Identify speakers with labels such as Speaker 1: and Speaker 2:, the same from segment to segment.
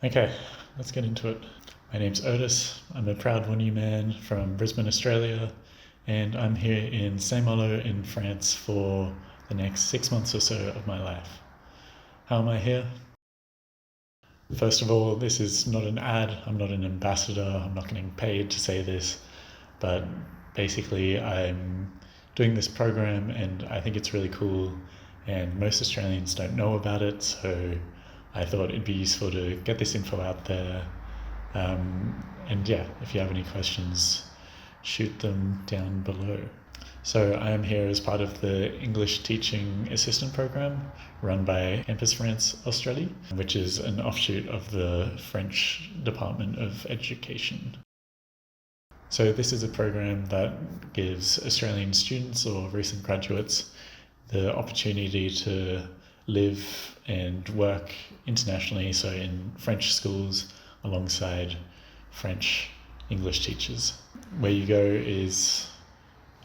Speaker 1: Okay, let's get into it. My name's Otis. I'm a proud Wunni man from Brisbane, Australia, and I'm here in Saint-Malo in France for the next 6 months or so of my life. How am I here? First of all, this is not an ad. I'm not an ambassador. I'm not getting paid to say this, but basically, I'm doing this program and I think it's really cool, and most Australians don't know about it, so I thought it'd be useful to get this info out there. And yeah, if you have any questions, shoot them down below. So I am here as part of the English Teaching Assistant Program run by Campus France Australie, which is an offshoot of the French Department of Education. So this is a program that gives Australian students or recent graduates the opportunity to live and work internationally, so in French schools alongside French English teachers. Where you go is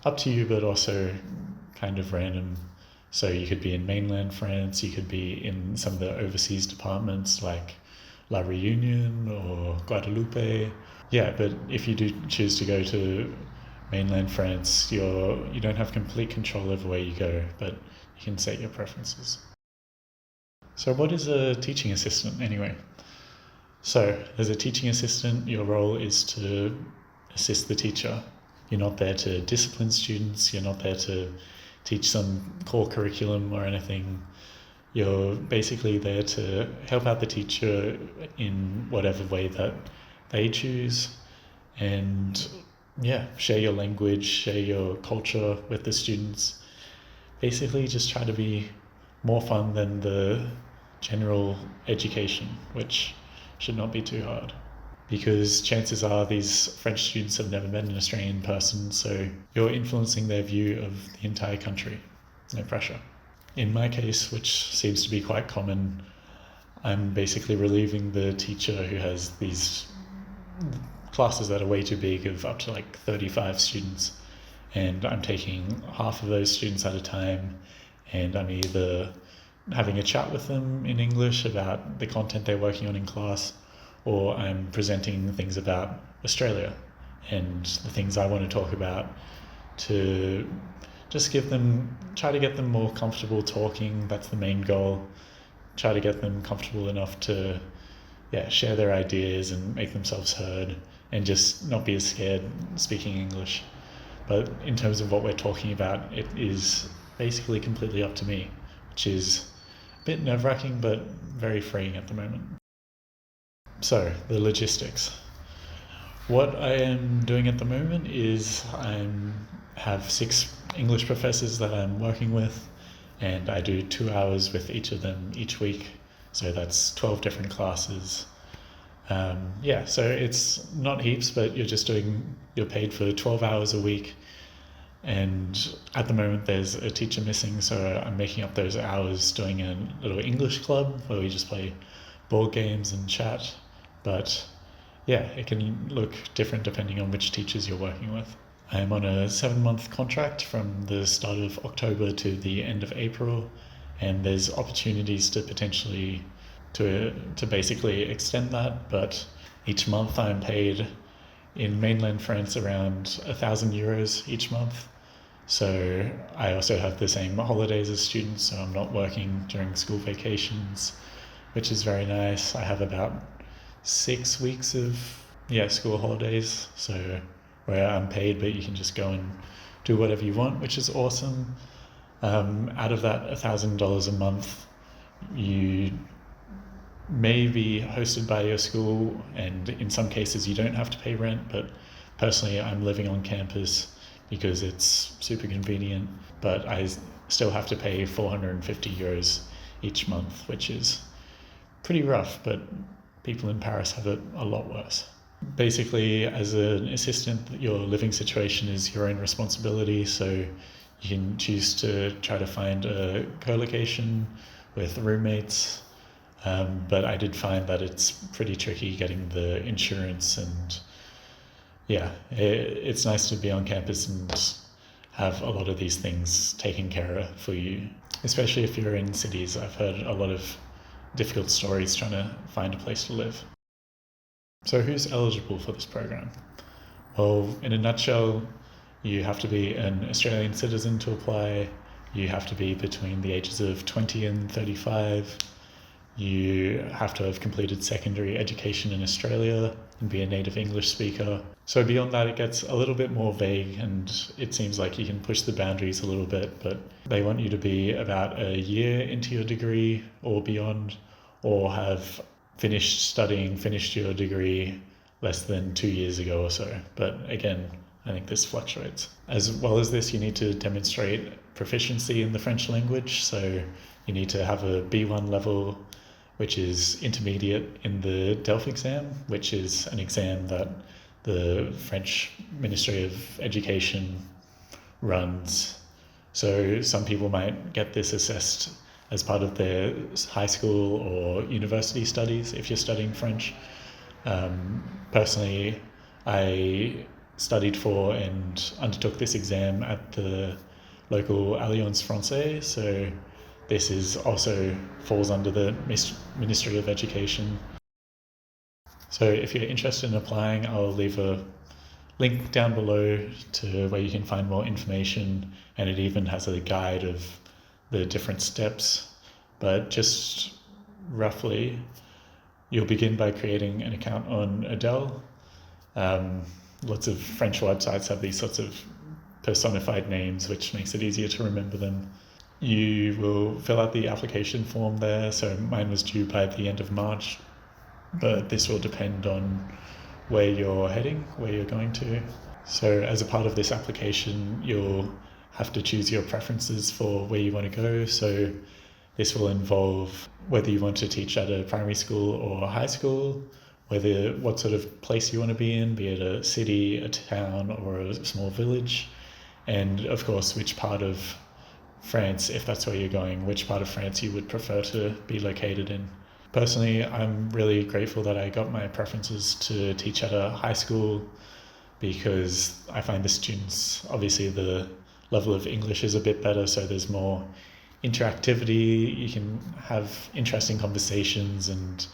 Speaker 1: up to you, but also kind of random. So you could be in mainland France, you could be in some of the overseas departments like La Réunion or Guadeloupe. Yeah, but if you do choose to go to mainland France, you don't have complete control over where you go, but you can set your preferences. So what is a teaching assistant anyway? So as a teaching assistant, your role is to assist the teacher. You're not there to discipline students, you're not there to teach some core curriculum or anything. You're basically there to help out the teacher in whatever way that they choose, and yeah, share your language, share your culture with the students. Basically just try to be more fun than the general education, which should not be too hard, because chances are these French students have never met an Australian person, so you're influencing their view of the entire country. No pressure. In my case, which seems to be quite common, I'm basically relieving the teacher who has these classes that are way too big, of up to like 35 students, and I'm taking half of those students at a time, and I'm either having a chat with them in English about the content they're working on in class, or I'm presenting things about Australia and the things I want to talk about, to just try to get them more comfortable talking. That's the main goal. Try to get them comfortable enough to share their ideas and make themselves heard, and just not be as scared speaking English. But in terms of what we're talking about, it is basically completely up to me, which is a bit nerve-wracking but very freeing at the moment. So, the logistics. What I am doing at the moment is I have 6 English professors that I'm working with, and I do 2 hours with each of them each week. So that's 12 different classes. So it's not heaps, but you're paid for 12 hours a week. And at the moment there's a teacher missing, so I'm making up those hours doing a little English club where we just play board games and chat. But yeah, it can look different depending on which teachers you're working with. I'm on a 7-month contract from the start of October to the end of April, and there's opportunities to potentially to basically extend that, but each month I'm paid in mainland France around €1,000 each month. So I also have the same holidays as students, so I'm not working during school vacations, which is very nice. I have about 6 weeks of school holidays, so where I'm paid, but you can just go and do whatever you want, which is awesome. Out of that $1,000 a month, you may be hosted by your school, and in some cases you don't have to pay rent, but personally I'm living on campus because it's super convenient, but I still have to pay €450 each month, which is pretty rough, but people in Paris have it a lot worse. Basically, as an assistant, your living situation is your own responsibility, so you can choose to try to find a co-location with roommates, but I did find that it's pretty tricky getting the insurance, and it's nice to be on campus and have a lot of these things taken care of for you, especially if you're in cities. I've heard a lot of difficult stories trying to find a place to live. So who's eligible for this program? Well, in a nutshell, you have to be an Australian citizen to apply. You have to be between the ages of 20 and 35. You have to have completed secondary education in Australia and be a native English speaker. So beyond that, it gets a little bit more vague, and it seems like you can push the boundaries a little bit, but they want you to be about a year into your degree or beyond, or have finished your degree less than 2 years ago or so. But again, I think this fluctuates. As well as this, you need to demonstrate proficiency in the French language. So you need to have a B1 level, which is intermediate in the DELF exam, which is an exam that the French Ministry of Education runs. So some people might get this assessed as part of their high school or university studies if you're studying French. Personally, I studied for and undertook this exam at the local Alliance Française, so this is also falls under the Ministry of Education. So if you're interested in applying, I'll leave a link down below to where you can find more information, and it even has a guide of the different steps. But just roughly, you'll begin by creating an account on Adele. Lots of French websites have these sorts of personified names, which makes it easier to remember them. You will fill out the application form there. So mine was due by the end of March, but this will depend on where you're heading, where you're going to. So as a part of this application, you'll have to choose your preferences for where you want to go. So this will involve whether you want to teach at a primary school or a high school, what sort of place you want to be it a city, a town, or a small village, and of course which part of France, if that's where you're going, which part of France you would prefer to be located in. Personally, I'm really grateful that I got my preferences to teach at a high school, because I find the students, obviously the level of English is a bit better, so there's more interactivity, you can have interesting conversations and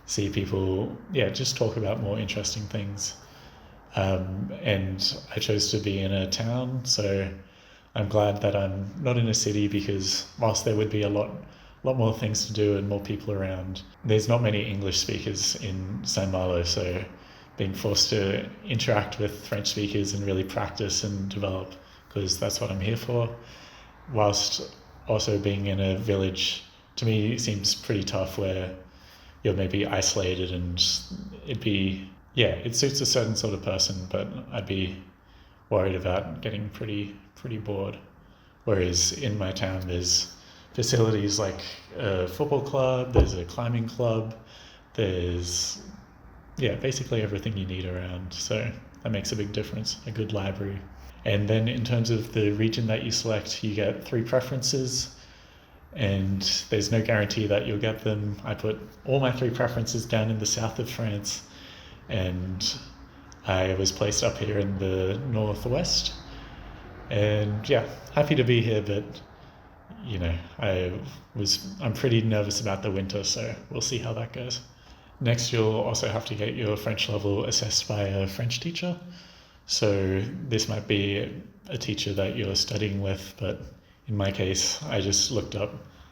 Speaker 1: see people, just talk about more interesting things. And I chose to be in a town, so I'm glad that I'm not in a city, because whilst there would be a lot more things to do and more people around, there's not many English speakers in Saint-Malo, so being forced to interact with French speakers and really practice and develop, because that's what I'm here for, whilst also being in a village, to me seems pretty tough, where you're maybe isolated, and it suits a certain sort of person, but I'd be worried about getting pretty bored. Whereas in my town, there's facilities like a football club, there's a climbing club, there's basically everything you need around. So that makes a big difference, a good library. And then in terms of the region that you select, you get 3 preferences, and there's no guarantee that you'll get them. I put all my 3 preferences down in the south of France, and I was placed up here in the northwest. And happy to be here, but I'm pretty nervous about the winter, so we'll see how that goes. Next, you'll also have to get your French level assessed by a French teacher. So this might be a teacher that you're studying with, but in my case, I just looked up.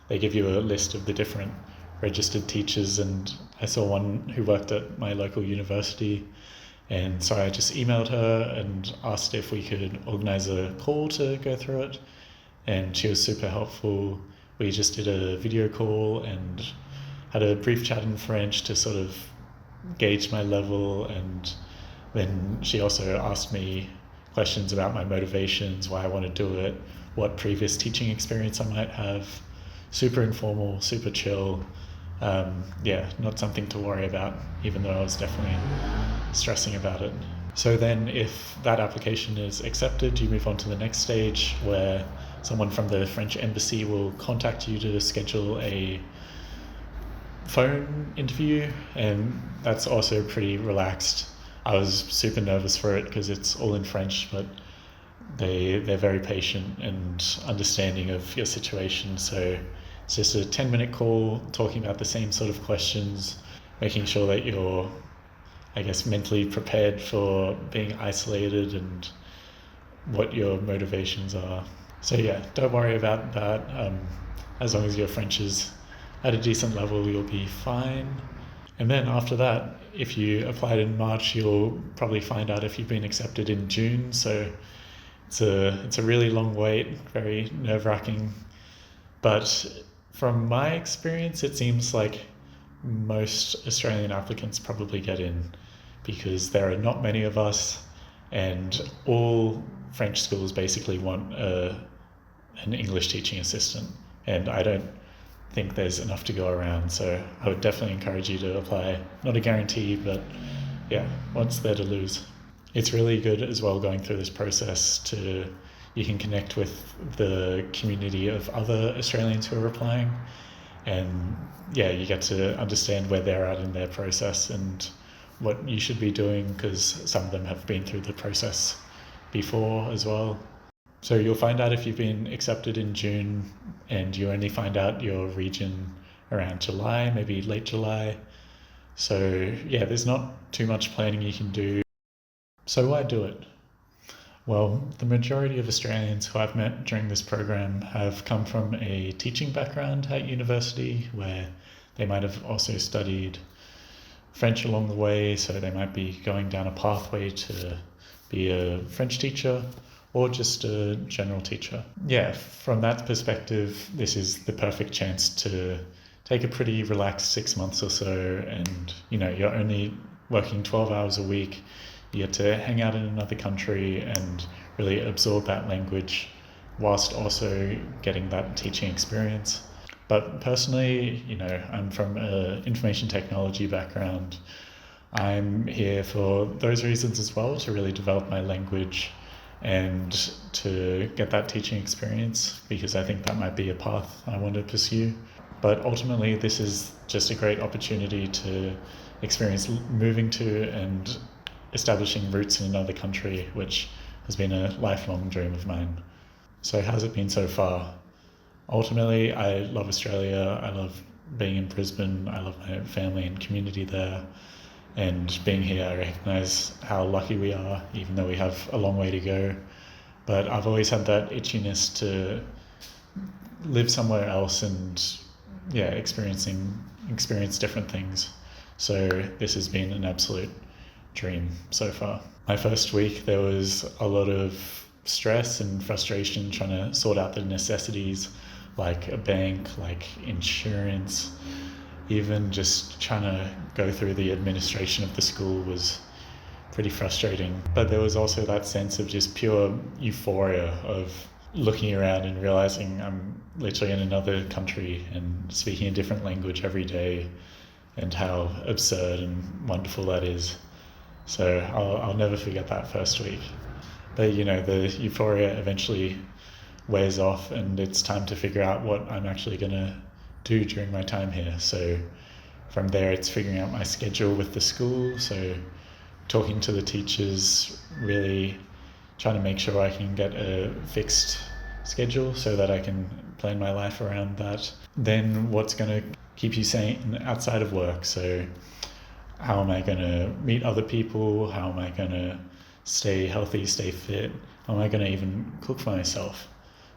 Speaker 1: They give you a list of the different registered teachers, and I saw one who worked at my local university. And so I just emailed her and asked if we could organize a call to go through it. And she was super helpful. We just did a video call and had a brief chat in French to sort of gauge my level. And then she also asked me questions about my motivations, why I want to do it, what previous teaching experience I might have. Super informal, super chill. Not something to worry about, even though I was definitely stressing about it. So then if that application is accepted, you move on to the next stage, where someone from the French embassy will contact you to schedule a phone interview, and that's also pretty relaxed. I was super nervous for it because it's all in French, but they're very patient and understanding of your situation, so It's just a 10-minute call talking about the same sort of questions, making sure that you're, I guess, mentally prepared for being isolated and what your motivations are. So yeah, don't worry about that. As long as your French is at a decent level, you'll be fine. And then after that, if you applied in March, you'll probably find out if you've been accepted in June. So it's a really long wait, very nerve-wracking. But from my experience, it seems like most Australian applicants probably get in because there are not many of us, and all French schools basically want an English teaching assistant, and I don't think there's enough to go around. So I would definitely encourage you to apply. Not a guarantee, but yeah, what's there to lose? It's really good as well going through this process you can connect with the community of other Australians who are applying, and yeah, you get to understand where they're at in their process and what you should be doing, because some of them have been through the process before as well. So you'll find out if you've been accepted in June, and you only find out your region around July, maybe late July. So yeah, there's not too much planning you can do. So why do it? Well, the majority of Australians who I've met during this program have come from a teaching background at university, where they might have also studied French along the way, so they might be going down a pathway to be a French teacher or just a general teacher. Yeah, from that perspective, this is the perfect chance to take a pretty relaxed 6 months or so, and you're only working 12 hours a week. You get to hang out in another country and really absorb that language whilst also getting that teaching experience. But personally, I'm from an information technology background. I'm here for those reasons as well, to really develop my language and to get that teaching experience, because I think that might be a path I want to pursue. But ultimately, this is just a great opportunity to experience moving to and establishing roots in another country, which has been a lifelong dream of mine. So how's it been so far? Ultimately, I love Australia. I love being in Brisbane. I love my family and community there. And being here, I recognise how lucky we are, even though we have a long way to go. But I've always had that itchiness to live somewhere else and experience different things. So this has been an absolute dream so far. My first week, there was a lot of stress and frustration trying to sort out the necessities, like a bank, like insurance. Even just trying to go through the administration of the school was pretty frustrating. But there was also that sense of just pure euphoria of looking around and realizing I'm literally in another country and speaking a different language every day, and how absurd and wonderful that is. So I'll never forget that first week. But the euphoria eventually wears off, and it's time to figure out what I'm actually going to do during my time here. So from there, it's figuring out my schedule with the school. So talking to the teachers, really trying to make sure I can get a fixed schedule so that I can plan my life around that. Then what's going to keep you sane outside of work? So how am I going to meet other people? How am I going to stay healthy, stay fit? How am I going to even cook for myself?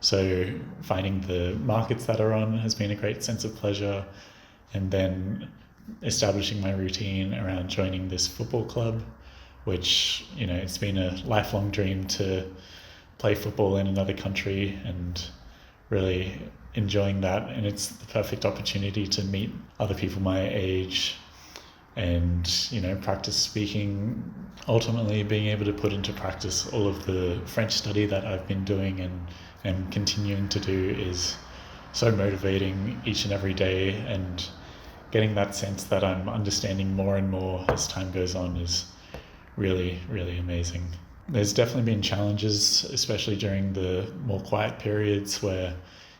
Speaker 1: So finding the markets that are on has been a great sense of pleasure. And then establishing my routine around joining this football club, which, it's been a lifelong dream to play football in another country, and really enjoying that. And it's the perfect opportunity to meet other people my age and, practice speaking, ultimately being able to put into practice all of the French study that I've been doing and continuing to do is so motivating each and every day. And getting that sense that I'm understanding more and more as time goes on is really, really amazing. There's definitely been challenges, especially during the more quiet periods where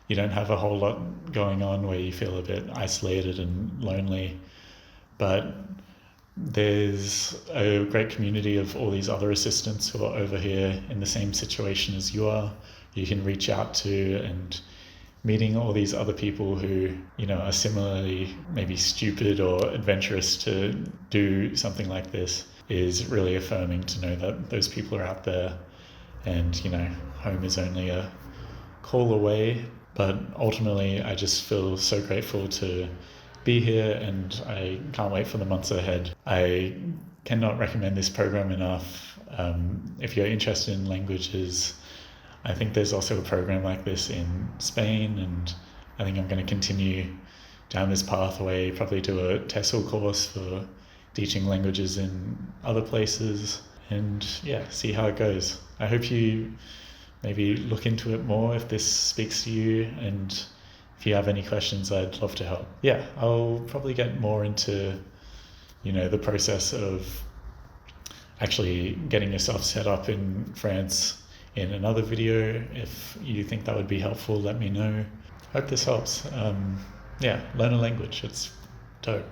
Speaker 1: you don't have a whole lot going on, where you feel a bit isolated and lonely. But there's a great community of all these other assistants who are over here in the same situation as you are. You can reach out to and meeting all these other people who, are similarly maybe stupid or adventurous to do something like this is really affirming to know that those people are out there, and, home is only a call away. But ultimately, I just feel so grateful to be here, and I can't wait for the months ahead. I cannot recommend this program enough. If you're interested in languages, I think there's also a program like this in Spain, and I think I'm going to continue down this pathway, probably do a TESOL course for teaching languages in other places, and see how it goes. I hope you maybe look into it more if this speaks to you, and if you have any questions, I'd love to help. I'll probably get more into, the process of actually getting yourself set up in France in another video. If you think that would be helpful, let me know. Hope this helps. Learn a language. It's dope.